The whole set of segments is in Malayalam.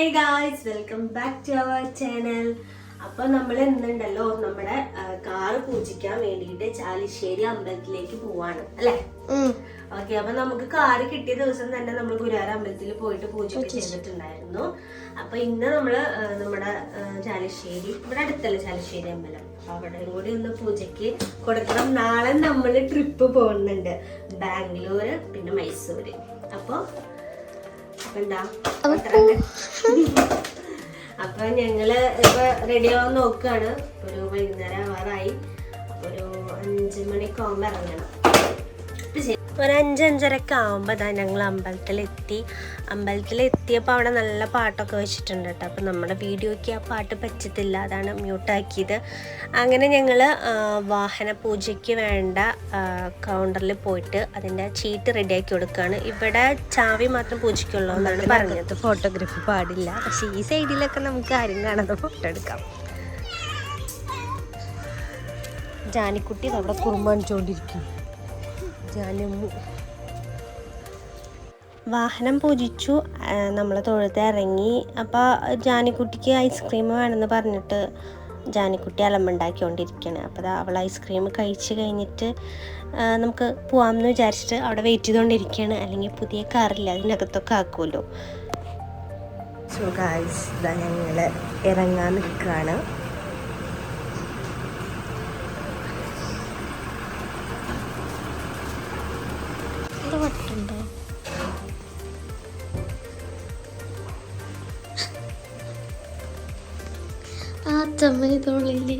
Hey guys, welcome back to our channel. അപ്പോൾ നമ്മൾ എന്നുണ്ടല്ലോ നമ്മുടെ കാറ് പൂജിക്കാൻ വേണ്ടിയിട്ട് ചാലിശ്ശേരി അമ്പലത്തിലേക്ക് പോവാണ് അല്ലേ? ഓക്കെ, അപ്പൊ നമുക്ക് കാറ് കിട്ടിയ ദിവസം തന്നെ നമ്മൾ ഗുരുവായൂർ അമ്പലത്തിൽ പോയിട്ട് പൂജയൊക്കെ ചെയ്തിട്ടുണ്ടായിരുന്നു. അപ്പൊ ഇന്ന് നമ്മള് നമ്മുടെ ചാലിശ്ശേരി, ഇവിടെ അടുത്തല്ലേ ചാലിശ്ശേരി അമ്പലം, അവിടെ കൂടി ഒന്ന് പൂജയ്ക്ക് കൊടുക്കണം. നാളെ നമ്മൾ ട്രിപ്പ് പോകുന്നുണ്ട്, ബാംഗ്ലൂര് പിന്നെ മൈസൂര്. അപ്പൊ അപ്പൊ ഞങ്ങള് ഇപ്പൊ റെഡി ആവാൻ നോക്കാണ്. ഒരു വൈകുന്നേരം ആവാറായി. ഒരു 5 മണിയൊക്കെ ആവുമ്പോ ഇറങ്ങണം. ഒരു 5-5:30 ആവുമ്പോ ഞങ്ങൾ അമ്പലത്തിലെത്തിയപ്പോൾ അവിടെ നല്ല പാട്ടൊക്കെ വെച്ചിട്ടുണ്ട് കേട്ടോ. അപ്പം നമ്മുടെ വീഡിയോയ്ക്ക് ആ പാട്ട് പറ്റത്തില്ല, അതാണ് മ്യൂട്ടാക്കിയത്. അങ്ങനെ ഞങ്ങൾ വാഹന പൂജയ്ക്ക് വേണ്ട കൗണ്ടറിൽ പോയിട്ട് അതിൻ്റെ ചീട്ട് റെഡിയാക്കി കൊടുക്കുകയാണ്. ഇവിടെ ചാവി മാത്രം പൂജയ്ക്കുള്ളൂ എന്നാണ് പറഞ്ഞത്. ഫോട്ടോഗ്രാഫി പാടില്ല, പക്ഷേ ഈ സൈഡിലൊക്കെ നമുക്ക് ആരും കാണാതെ ഫോട്ടോ എടുക്കാം. ജാനിക്കുട്ടി അവിടെ കുറുമ്പാണിച്ചുകൊണ്ടിരിക്കും. വാഹനം പൂജിച്ചു, നമ്മൾ തൊഴുത്ത് ഇറങ്ങി. അപ്പോൾ ജാനിക്കുട്ടിക്ക് ഐസ്ക്രീം വേണമെന്ന് പറഞ്ഞിട്ട് ജാനിക്കുട്ടി അലമ്പുണ്ടാക്കിക്കൊണ്ടിരിക്കുകയാണ്. അപ്പോൾ അവൾ ഐസ്ക്രീം കഴിച്ച് കഴിഞ്ഞിട്ട് നമുക്ക് പോവാമെന്ന് വിചാരിച്ചിട്ട് അവിടെ വെയിറ്റ് ചെയ്തുകൊണ്ടിരിക്കുകയാണ്. അല്ലെങ്കിൽ പുതിയ കാറില്ല, അതിനകത്തൊക്കെ ആക്കുമല്ലോ. സോ ഗായ്സ്, ഞങ്ങൾ ഇറങ്ങാൻ നിൽക്കുകയാണ്. വട്ടുണ്ടോ? ആ ചമ്മത്തോളില്ലേ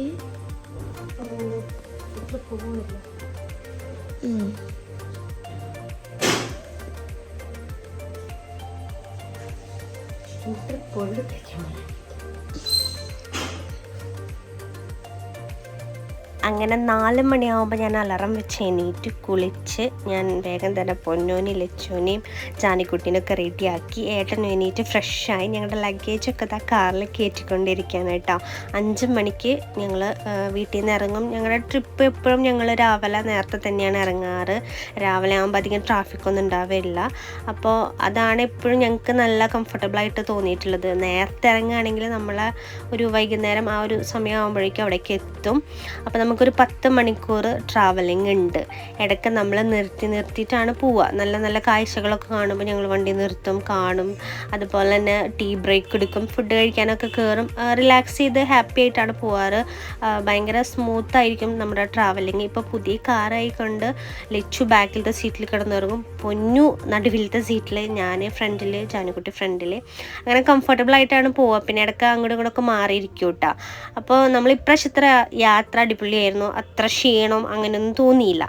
അങ്ങനെ 4 മണിയാകുമ്പോൾ ഞാൻ അലാറം വെച്ച് എണീറ്റ് കുളിച്ച് ഞാൻ വേഗം തന്നെ പൊന്നോനെയും ലച്ചോനെയും ജാനിക്കുട്ടീനൊക്കെ റെഡിയാക്കി. ഏട്ടനും എണീറ്റ് ഫ്രഷായി. ഞങ്ങളുടെ ലഗേജൊക്കെ കാറിൽ കയറ്റിക്കൊണ്ടിരിക്കുകയാണ് കേട്ടോ. 5 മണിക്ക് ഞങ്ങൾ വീട്ടിൽ നിന്ന് ഇറങ്ങും. ഞങ്ങളുടെ ട്രിപ്പ് എപ്പോഴും ഞങ്ങൾ രാവിലെ നേരത്തെ തന്നെയാണ് ഇറങ്ങാറ്. രാവിലെ ആകുമ്പോൾ അധികം ട്രാഫിക്കൊന്നും ഉണ്ടാവില്ല. അപ്പോൾ അതാണ് എപ്പോഴും ഞങ്ങൾക്ക് നല്ല കംഫർട്ടബിളായിട്ട് തോന്നിയിട്ടുള്ളത്. നേരത്തെ ഇറങ്ങുകയാണെങ്കിൽ നമ്മൾ ഒരു വൈകുന്നേരം ആ ഒരു സമയമാകുമ്പോഴേക്കും അവിടേക്ക് എത്തും. അപ്പോൾ നമുക്കൊരു 10 മണിക്കൂർ ട്രാവലിംഗ് ഉണ്ട്. ഇടയ്ക്ക് നമ്മൾ നിർത്തിയിട്ടാണ് പോവുക. നല്ല നല്ല കാഴ്ചകളൊക്കെ കാണുമ്പോൾ ഞങ്ങൾ വണ്ടി നിർത്തും, കാണും. അതുപോലെ തന്നെ ടീ ബ്രേക്ക് എടുക്കും, ഫുഡ് കഴിക്കാനൊക്കെ കയറും. റിലാക്സ് ചെയ്ത് ഹാപ്പി ആയിട്ടാണ് പോവാറ്. ഭയങ്കര സ്മൂത്തായിരിക്കും നമ്മുടെ ട്രാവലിംഗ്. ഇപ്പോൾ പുതിയ കാറായിക്കൊണ്ട് ലച്ചു ബാക്കിലത്തെ സീറ്റിൽ കിടന്നിറങ്ങും, പൊന്നു നടുവിലത്തെ സീറ്റിൽ, ഞാൻ ഫ്രണ്ടിൽ, ജാനിക്കുട്ടി ഫ്രണ്ടിൽ. അങ്ങനെ കംഫർട്ടബിളായിട്ടാണ് പോവുക. പിന്നെ ഇടയ്ക്ക് അങ്ങോട്ടും ഇങ്ങോട്ടൊക്കെ മാറിയിരിക്കും കേട്ടോ. അപ്പോൾ നമ്മൾ ഇപ്രാവശ്യത്തെ യാത്ര അടിപൊളിയായിരുന്നു. അത്ര ക്ഷീണം അങ്ങനെയൊന്നും തോന്നിയില്ല.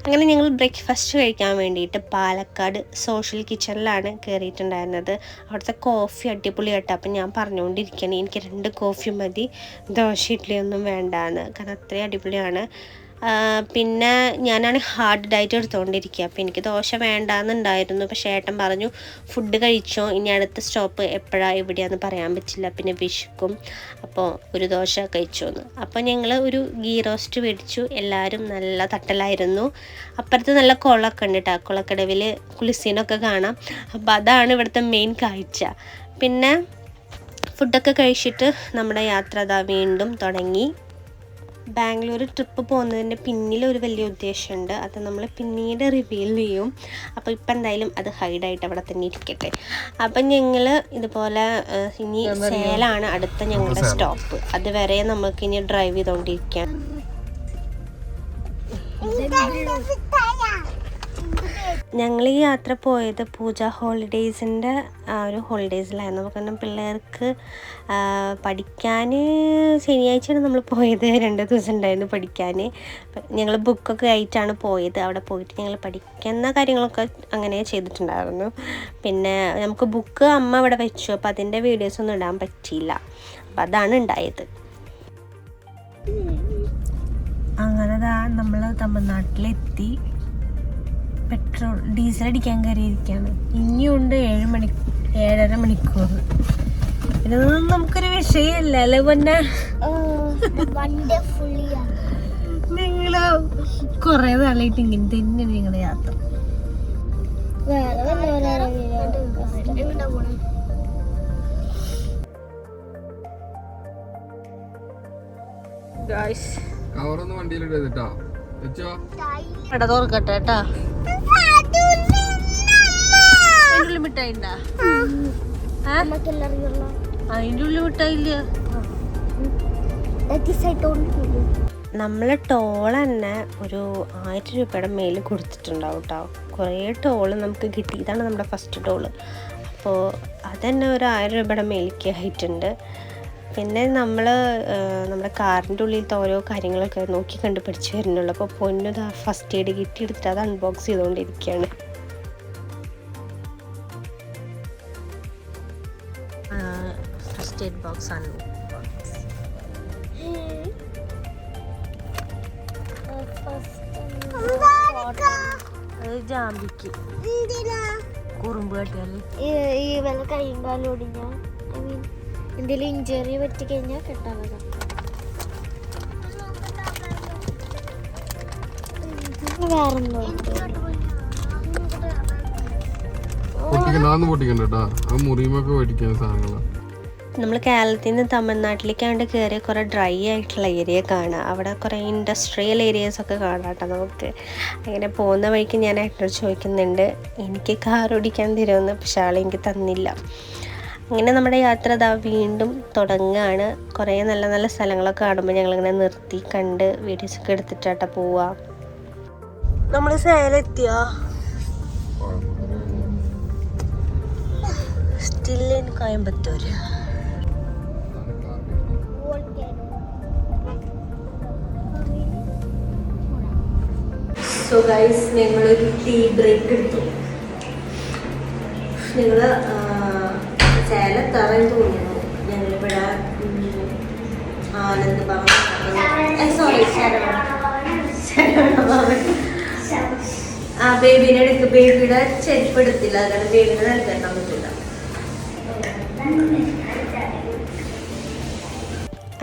അങ്ങനെ ഞങ്ങൾ ബ്രേക്ക്ഫാസ്റ്റ് കഴിക്കാൻ വേണ്ടിയിട്ട് പാലക്കാട് സോഷ്യൽ കിച്ചണിലാണ് കയറിയിട്ടുണ്ടായിരുന്നത്. അവിടുത്തെ കോഫി അടിപൊളി കേട്ടോ. അപ്പം ഞാൻ പറഞ്ഞുകൊണ്ടിരിക്കുകയാണ് എനിക്ക് 2 കോഫി മതി, ദോശ ഇഡ്ഡലി ഒന്നും വേണ്ടാന്ന്, കാരണം അത്രയും അടിപൊളിയാണ്. പിന്നെ ഞാനാണ് ഹാർഡ് ഡയറ്റ് എടുത്തുകൊണ്ടിരിക്കുക. അപ്പോൾ എനിക്ക് ദോശ വേണ്ടാന്നുണ്ടായിരുന്നു. പക്ഷേ ഏട്ടൻ പറഞ്ഞു ഫുഡ് കഴിച്ചോ, ഇനി അടുത്ത സ്റ്റോപ്പ് എപ്പോഴാണ് എവിടെയാണെന്ന് പറയാൻ പറ്റില്ല, പിന്നെ വിശക്കും, അപ്പോൾ ഒരു ദോശ കഴിച്ചോന്ന്. അപ്പോൾ ഞങ്ങൾ ഒരു ഗീ റോസ്റ്റ് മേടിച്ചു. എല്ലാവരും നല്ല തട്ടലായിരുന്നു. അപ്പുറത്ത് നല്ല കുളമൊക്കെ ഉണ്ട് കേട്ടോ. കുളക്കടവിൽ കുളിസീനൊക്കെ കാണാം. അപ്പോൾ അതാണ് ഇവിടുത്തെ മെയിൻ കാഴ്ച. പിന്നെ ഫുഡൊക്കെ കഴിച്ചിട്ട് നമ്മുടെ യാത്ര വീണ്ടും തുടങ്ങി. ബാംഗ്ലൂർ ട്രിപ്പ് പോകുന്നതിൻ്റെ പിന്നിലൊരു വലിയ ഉദ്ദേശമുണ്ട്, അത് നമ്മൾ പിന്നീട് റിവീൽ ചെയ്യും. അപ്പോൾ ഇപ്പം എന്തായാലും അത് ഹൈഡായിട്ട് അവിടെ തന്നെ ഇരിക്കട്ടെ. അപ്പം ഞങ്ങൾ ഇതുപോലെ ഇനി സേലാണ് അടുത്ത ഞങ്ങളുടെ സ്റ്റോപ്പ്. അതുവരെ നമുക്ക് ഇനി ഡ്രൈവ് ചെയ്തുകൊണ്ടിരിക്കാം. ഞങ്ങൾ ഈ യാത്ര പോയത് പൂജ ഹോളിഡേയ്സിൻ്റെ ഒരു ഹോളിഡേയ്സിലായിരുന്നു. കാരണം പിള്ളേർക്ക് പഠിക്കാൻ ശനിയാഴ്ചയാണ് നമ്മൾ പോയത്. 2 ദിവസം ഉണ്ടായിരുന്നു പഠിക്കാൻ. ഞങ്ങൾ ബുക്കൊക്കെ ആയിട്ടാണ് പോയത്. അവിടെ പോയിട്ട് ഞങ്ങൾ പഠിക്കുന്ന കാര്യങ്ങളൊക്കെ അങ്ങനെ ചെയ്തിട്ടുണ്ടായിരുന്നു. പിന്നെ നമുക്ക് ബുക്ക് അമ്മ ഇവിടെ വെച്ചു, അപ്പോൾ അതിൻ്റെ വീഡിയോസൊന്നും ഇടാൻ പറ്റിയില്ല. അപ്പോൾ അതാണ് ഉണ്ടായത്. അങ്ങനെ നമ്മൾ തമിഴ്നാട്ടിലെത്തി. പെട്രോൾ ഡീസൽ അടിക്കാൻ കയറിയിരിക്കുകയാണ്. ഇനിയുണ്ട് 7.5 മണിക്കൂർ. ഇതൊന്നും നമുക്കൊരു വിഷയമല്ല അല്ലേ പൊന്നെ? നിങ്ങള് കൊറേ നാളായിട്ട് ഇങ്ങനെ തന്നെയാണ് നിങ്ങളുടെ യാത്ര. കവറൊന്നും വണ്ടിയിലിട്ടാ കട തുറക്കട്ടെ കേട്ടാ. അതിൻ്റെ മിഠായി ഉണ്ടാ? അതിൻ്റെ ഉള്ളിൽ മിഠായില്ല. നമ്മൾ ടോൾ തന്നെ ഒരു 1000 രൂപയുടെ മേല് കൊടുത്തിട്ടുണ്ടാവും കേട്ടോ. കുറേ ടോള് നമുക്ക് കിട്ടി. ഇതാണ് നമ്മുടെ ഫസ്റ്റ് ടോള്. അപ്പോൾ അതന്നെ ഒരു 1000 രൂപയുടെ മേലേക്ക് ആയിട്ടുണ്ട്. പിന്നെ നമ്മുടെ കാറിൻ്റെ ഉള്ളിലത്തെ ഓരോ കാര്യങ്ങളൊക്കെ നോക്കി കണ്ട് പഠിച്ചു വരുന്നുള്ളൂ. അപ്പോൾ പൊന്നു ഫസ്റ്റ് എയ്ഡ് കിറ്റ് എടുത്തിട്ട് അത് അൺബോക്സ് ചെയ്തുകൊണ്ടിരിക്കുകയാണ്. ഫസ്റ്റ് എയ്ഡ് ബോക്സ് ആണ്. ജാമ്പിക്ക് കുറുമ്പ് കാട്ടിയാല് ഈ വല്ല കൈയും കാലും ഒടിഞ്ഞ എന്തെങ്കിലും ഇഞ്ചറി പറ്റി കഴിഞ്ഞാൽ കെട്ടാവതാ. വേറെന്തോ നമ്മൾ കേരളത്തിൽ നിന്ന് തമിഴ്നാട്ടിലേക്കാണ്ട് കയറിയ കുറേ ഡ്രൈ ആയിട്ടുള്ള ഏരിയ കാണാം. അവിടെ കുറേ ഇൻഡസ്ട്രിയൽ ഏരിയസൊക്കെ കാണാം കേട്ടോ നമുക്ക്. അങ്ങനെ പോകുന്ന വഴിക്ക് ഞാൻ ഏട്ടനോട് ചോദിക്കുന്നുണ്ട് എനിക്ക് കാർ ഓടിക്കാൻ തരുമെന്ന്. പക്ഷേ ആൾ എനിക്ക് തന്നില്ല. അങ്ങനെ നമ്മുടെ യാത്ര വീണ്ടും തുടങ്ങുകയാണ്. കുറേ നല്ല നല്ല സ്ഥലങ്ങളൊക്കെ കാണുമ്പോൾ ഞങ്ങളിങ്ങനെ നിർത്തി കണ്ട് വീഡിയോസൊക്കെ എടുത്തിട്ടാട്ടോ പോവുക. നമ്മൾ സേലെത്തിയോ? Still in Coimbatore. So guys, ഞങ്ങളൊരു ടീ ബ്രേക്ക് എടുത്തു. ഞങ്ങൾ സേലത്തറയും തോന്നുന്നു. ഞങ്ങളിവിടെ ആനന്ദ് ഭവൻ, സോറി ശരവണ ഭവൻ. ആ ബേബീനെ എടുക്ക്. ബേബിയുടെ ചെരുപ്പ് എടുത്തില്ല, കാരണം ബേബിനെ എടുക്കാൻ പറ്റില്ല.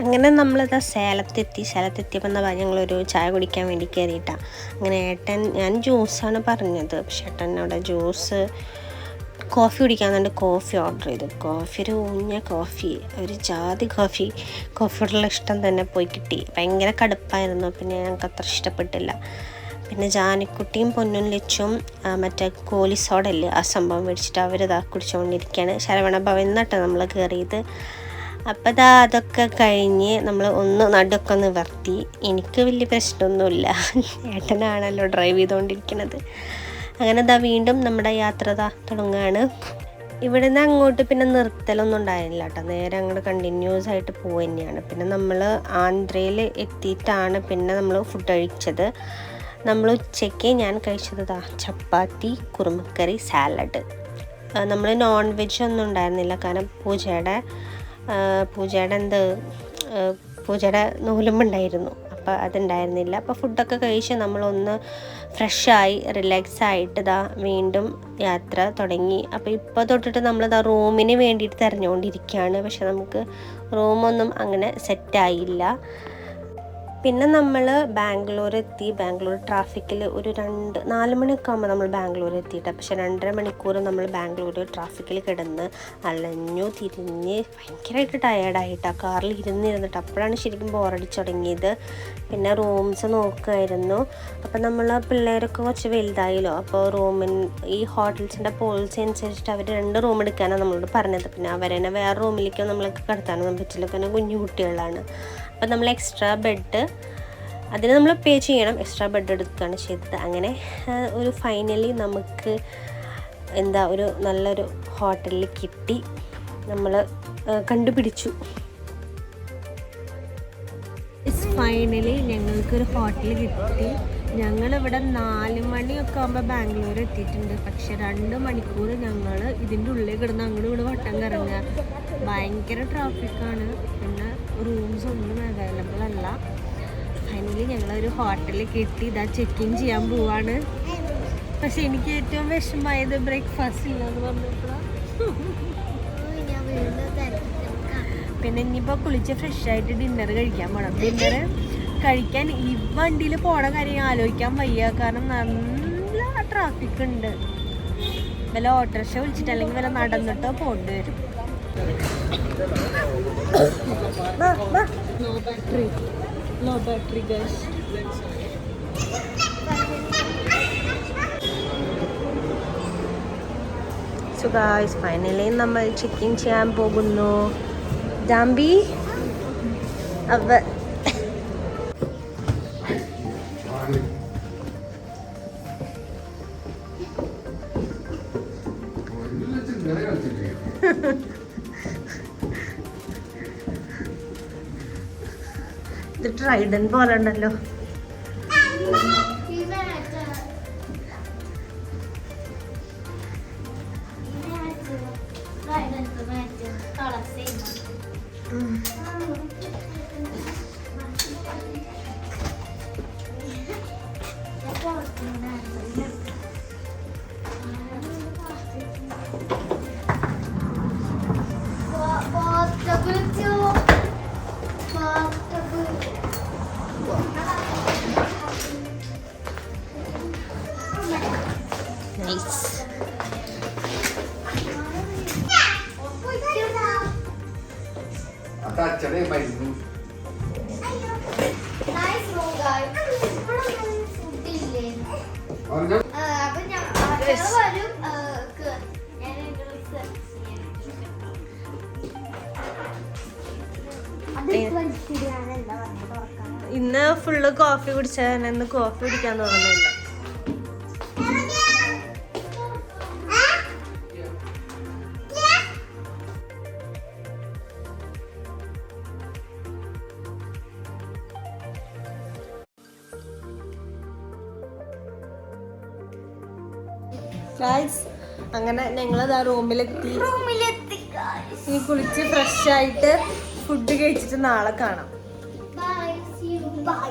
അങ്ങനെ നമ്മളിതാ സേലത്തെത്തിയപ്പോൾ എന്താ പറയുക, ഞങ്ങളൊരു ചായ കുടിക്കാൻ വേണ്ടി കയറിയിട്ടാണ്. അങ്ങനെ ഞാൻ ജ്യൂസാണ് പറഞ്ഞത്. പക്ഷേ ഏട്ടൻ അവിടെ കോഫി കുടിക്കാന്നുണ്ട്. കോഫി ഓർഡർ ചെയ്തു. കോഫി ഒരു ഊഞ്ഞ കോഫി, ഒരു ജാതി കോഫിയോടുള്ള ഇഷ്ടം തന്നെ പോയി കിട്ടി. ഭയങ്കര കടുപ്പായിരുന്നു. പിന്നെ ഞങ്ങൾക്ക് അത്ര ഇഷ്ടപ്പെട്ടില്ല. പിന്നെ ജാനിക്കുട്ടിയും പൊന്നും ലച്ചും മറ്റേ കോലി സോഡല്ലേ ആ സംഭവം മേടിച്ചിട്ട് അവരിതാ കുടിച്ചുകൊണ്ടിരിക്കുകയാണ്. ശരവണ ഭവൻ എന്നിട്ട് നമ്മൾ കയറിയത്. അപ്പോൾ അതൊക്കെ കഴിഞ്ഞ് നമ്മൾ നടുവൊക്കെ നിവർത്തി. എനിക്ക് വലിയ പ്രശ്നമൊന്നുമില്ല, ഏട്ടനാണല്ലോ ഡ്രൈവ് ചെയ്തുകൊണ്ടിരിക്കുന്നത്. അങ്ങനെ വീണ്ടും നമ്മുടെ യാത്ര തുടങ്ങുകയാണ്. ഇവിടെ നിന്ന് അങ്ങോട്ട് പിന്നെ നിർത്തലൊന്നും ഉണ്ടായിരുന്നില്ല കേട്ടോ. നേരെ അങ്ങോട്ട് കണ്ടിന്യൂസ് ആയിട്ട് പോവുക തന്നെയാണ്. പിന്നെ നമ്മൾ ആന്ധ്രയിൽ എത്തിയിട്ടാണ് പിന്നെ നമ്മൾ ഫുഡ് കഴിച്ചത്. നമ്മൾ ഉച്ചയ്ക്ക് ഞാൻ കഴിച്ചത് ചപ്പാത്തി, കുറുമക്കറി, സാലഡ്. നമ്മൾ നോൺ വെജ് ഒന്നും ഉണ്ടായിരുന്നില്ല, കാരണം പൂജയുടെ നൂലുമ്പുണ്ടായിരുന്നു. അപ്പോൾ അതുണ്ടായിരുന്നില്ല. അപ്പോൾ ഫുഡൊക്കെ കഴിച്ച് നമ്മളൊന്ന് ഫ്രഷായി റിലാക്സ് ആയിട്ട് വീണ്ടും യാത്ര തുടങ്ങി. അപ്പോൾ ഇപ്പോൾ തൊട്ടിട്ട് നമ്മൾ റൂമിന് വേണ്ടിയിട്ട് തിരഞ്ഞുകൊണ്ടിരിക്കുകയാണ്. പക്ഷെ നമുക്ക് റൂമൊന്നും അങ്ങനെ സെറ്റായില്ല. പിന്നെ നമ്മൾ ബാംഗ്ലൂർ എത്തി. ബാംഗ്ലൂർ ട്രാഫിക്കിൽ ഒരു 4 മണിയൊക്കെ ആകുമ്പോൾ നമ്മൾ ബാംഗ്ലൂർ എത്തിയിട്ട്. പക്ഷെ 2.5 മണിക്കൂർ നമ്മൾ ബാംഗ്ലൂർ ട്രാഫിക്കിൽ കിടന്ന് അലഞ്ഞു തിരിഞ്ഞ് ഭയങ്കരമായിട്ട് ടയേർഡായിട്ടാണ് കാറിൽ ഇരുന്നിരുന്നിട്ട്. അപ്പോഴാണ് ശരിക്കും ബോറടിച്ച് തുടങ്ങിയത്. പിന്നെ റൂംസ് നോക്കുമായിരുന്നു. അപ്പോൾ നമ്മൾ പിള്ളേരൊക്കെ കുറച്ച് വലുതായല്ലോ. അപ്പോൾ ഈ ഹോട്ടൽസിൻ്റെ പോളിസി അനുസരിച്ചിട്ട് അവർ 2 റൂം എടുക്കാനാണ് നമ്മളോട് പറഞ്ഞത്. പിന്നെ അവരെന്നെ വേറെ റൂമിലേക്കോ നമ്മൾക്ക് കിടത്താനൊന്നും പറ്റില്ല, കാരണം കുഞ്ഞു കുട്ടികളാണ്. അപ്പം നമ്മൾ എക്സ്ട്രാ ബെഡ് അതിന് നമ്മൾ പേ ചെയ്യണം. എക്സ്ട്രാ ബെഡ് എടുക്കുകയാണ് ചെയ്തത്. അങ്ങനെ ഒരു ഫൈനലി നമുക്ക് ഒരു നല്ലൊരു ഹോട്ടലിൽ കിട്ടി. നമ്മൾ കണ്ടുപിടിച്ചു. ഫൈനലി ഞങ്ങൾക്കൊരു ഹോട്ടൽ കിട്ടി. ഞങ്ങളിവിടെ 4 മണിയൊക്കെ ആകുമ്പോൾ ബാംഗ്ലൂർ എത്തിയിട്ടുണ്ട്. പക്ഷെ 2 മണിക്കൂർ ഞങ്ങൾ ഇതിൻ്റെ ഉള്ളിൽ കിടന്ന് അങ്ങോട്ട് ഇവിടെ വട്ടം കറങ്ങുക. ഭയങ്കര ട്രാഫിക്കാണ്. പിന്നെ റൂംസ് ഒന്നും അവൈലബിൾ അല്ല. ഫൈനലി ഞങ്ങളൊരു ഹോട്ടലിൽ കിട്ടി. ചെക്കിങ് ചെയ്യാൻ പോവാണ്. പക്ഷെ എനിക്ക് ഏറ്റവും വിഷമമായത് ബ്രേക്ക്ഫാസ്റ്റ് ഇല്ലാന്ന് പറഞ്ഞപ്പോഴാണ്. പിന്നെ ഇനിയിപ്പോൾ കുളിച്ച് ഫ്രഷായിട്ട് ഡിന്നർ കഴിക്കാൻ പോകണം. ഡിന്നർ കഴിക്കാൻ ഈ വണ്ടിയിൽ പോണ കാര്യം ആലോചിക്കാൻ വയ്യ, കാരണം നല്ല ട്രാഫിക് ഉണ്ട്. വല്ല ഓട്ടോറിക്ഷ വിളിച്ചിട്ട് അല്ലെങ്കിൽ വല്ല നടന്നിട്ടോ പോകേണ്ടി വരും. Low battery guys. So guys finally നമ്മൾ ചെക്കിങ് ചെയ്യാൻ പോകുന്നു. ജാംബി അവ ഇത് ട്രൈഡൻ പോലെ ഉണ്ടല്ലോ. നൈസ്. ഇന്ന് ഫുള്ള് കോഫി കുടിച്ചാൽ ഇന്ന് കോഫി കുടിക്കാൻ തോന്നുന്നില്ല. അങ്ങനെ ഞങ്ങളത് ആ റൂമിലെത്തി. ഇനി കുളിച്ച് ഫ്രഷ് ആയിട്ട് ഫുഡ് കഴിച്ചിട്ട് നാളെ കാണാം. ബൈ.